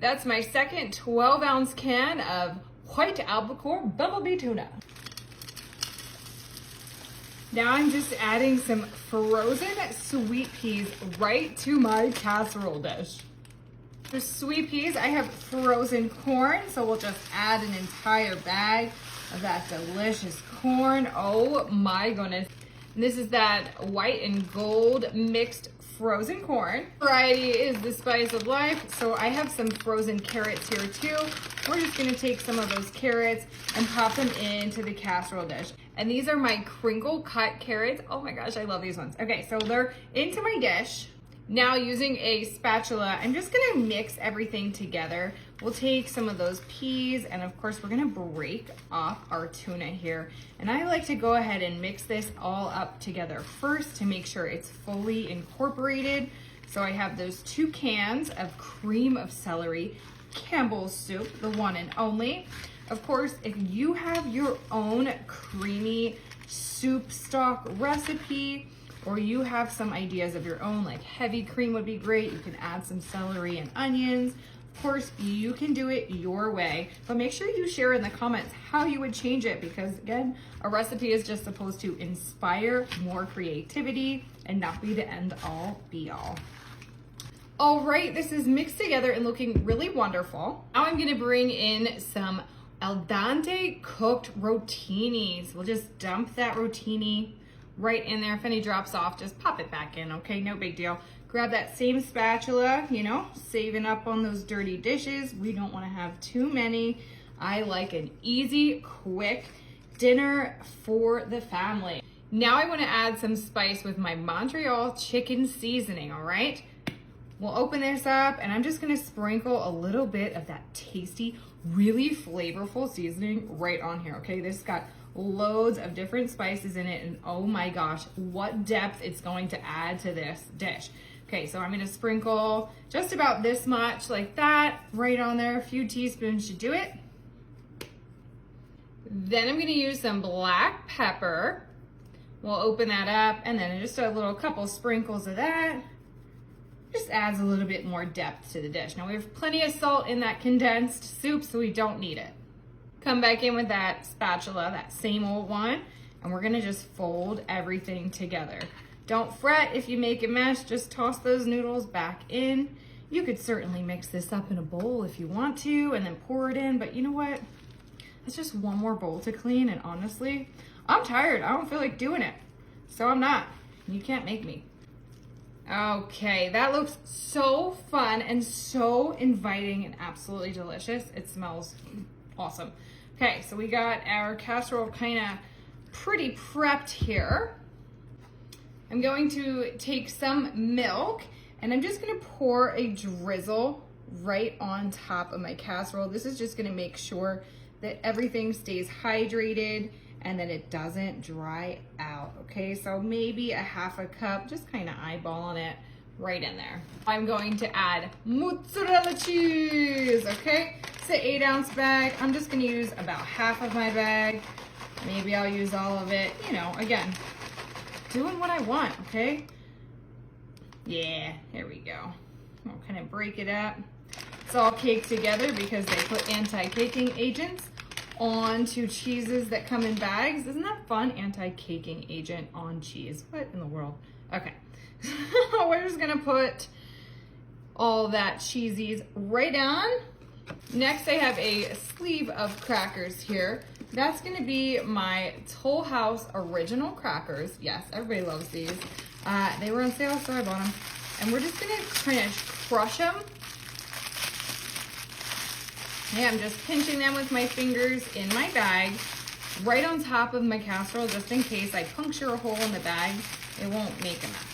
That's my second 12-ounce can of white albacore bumblebee tuna. Now I'm just adding some frozen sweet peas right to my casserole dish. For sweet peas, I have frozen corn, so we'll just add an entire bag of that delicious corn. Oh my goodness. And this is that white and gold mixed frozen corn. Variety is the spice of life, so I have some frozen carrots here too. We're just gonna take some of those carrots and pop them into the casserole dish. And these are my crinkle cut carrots. Oh my gosh, I love these ones. Okay, so they're into my dish. Now using a spatula, I'm just gonna mix everything together. We'll take some of those peas and of course we're gonna break off our tuna here. And I like to go ahead and mix this all up together first to make sure it's fully incorporated. So I have those 2 cans of cream of celery, Campbell's soup, the one and only. Of course, if you have your own creamy soup stock recipe, or you have some ideas of your own, like heavy cream would be great. You can add some celery and onions. Of course, you can do it your way, but make sure you share in the comments how you would change it, because again, a recipe is just supposed to inspire more creativity and not be the end all be all. All right, this is mixed together and looking really wonderful. Now I'm gonna bring in some al dente cooked rotinis. We'll just dump that rotini right in there. If any drops off, just pop it back in, okay? No big deal. Grab that same spatula, you know, saving up on those dirty dishes. We don't wanna have too many. I like an easy, quick dinner for the family. Now I wanna add some spice with my Montreal chicken seasoning, all right? We'll open this up and I'm just gonna sprinkle a little bit of that tasty, really flavorful seasoning right on here, okay? This got loads of different spices in it and oh my gosh, what depth it's going to add to this dish. Okay, so I'm gonna sprinkle just about this much like that right on there. A few teaspoons should do it. Then I'm gonna use some black pepper. We'll open that up and then just a little couple sprinkles of that. Just adds a little bit more depth to the dish. Now we have plenty of salt in that condensed soup, so we don't need it. Come back in with that spatula, that same old one, and we're gonna just fold everything together. Don't fret if you make a mess, just toss those noodles back in. You could certainly mix this up in a bowl if you want to and then pour it in, but you know what? It's just one more bowl to clean, and honestly, I'm tired. I don't feel like doing it, so I'm not. You can't make me. Okay, that looks so fun and so inviting and absolutely delicious. It smells awesome. Okay, so we got our casserole kind of pretty prepped here. I'm going to take some milk and I'm just gonna pour a drizzle right on top of my casserole. This is just gonna make sure that everything stays hydrated and that it doesn't dry out, okay? So maybe a half a cup, just kind of eyeballing it right in there. I'm going to add mozzarella cheese, okay? It's an 8-ounce bag. I'm just gonna use about half of my bag. Maybe I'll use all of it. You know, again, doing what I want, okay? Yeah, here we go. I'll kind of break it up. It's all caked together because they put anti-caking agents onto cheeses that come in bags. Isn't that fun? Anti-caking agent on cheese. What in the world? Okay. We're just gonna put all that cheesies right on. Next, I have a sleeve of crackers here. That's gonna be my Toll House original crackers. Yes, everybody loves these. They were on sale, so I bought them. And we're just gonna kind of crush them. Yeah, I'm just pinching them with my fingers in my bag, right on top of my casserole, just in case I puncture a hole in the bag, it won't make a mess.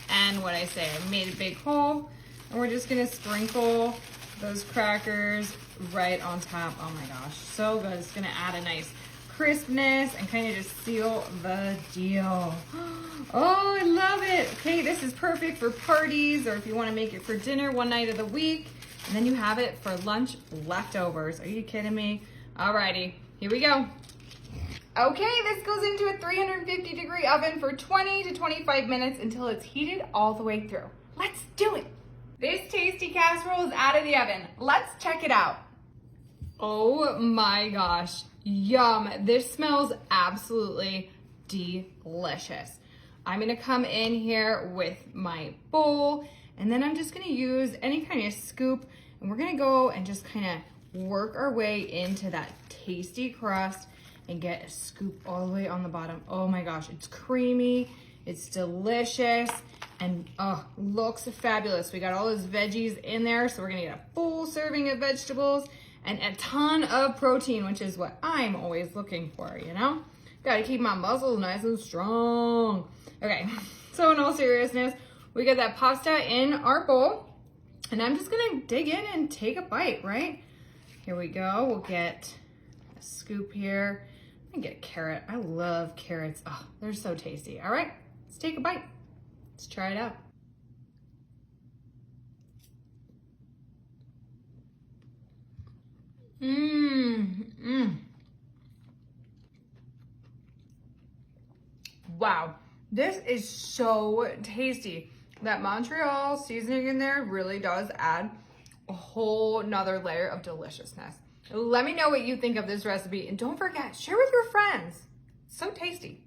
And what I say, I made a big hole, and we're just gonna sprinkle those crackers right on top. Oh my gosh, so good. It's gonna add a nice crispness and kind of just seal the deal. Oh, I love it. Okay, this is perfect for parties or if you want to make it for dinner one night of the week, and then you have it for lunch leftovers. Are you kidding me? Alrighty, here we go. Okay, this goes into a 350-degree oven for 20 to 25 minutes until it's heated all the way through. Let's do it. This tasty casserole is out of the oven. Let's check it out. Oh my gosh, yum. This smells absolutely delicious. I'm gonna come in here with my bowl, and then I'm just gonna use any kind of scoop, and we're gonna go and just kind of work our way into that tasty crust and get a scoop all the way on the bottom. Oh my gosh, it's creamy, it's delicious, and oh, looks fabulous. We got all those veggies in there, so we're gonna get a full serving of vegetables and a ton of protein, which is what I'm always looking for, you know? Gotta keep my muscles nice and strong. Okay, so in all seriousness, we got that pasta in our bowl, and I'm just gonna dig in and take a bite, right? Here we go, we'll get a scoop here. I'm gonna get a carrot. I love carrots. Oh, they're so tasty. All right, let's take a bite. Let's try it out. Wow, this is so tasty. That Montreal seasoning in there really does add a whole nother layer of deliciousness. Let me know what you think of this recipe, and don't forget, share with your friends. So tasty.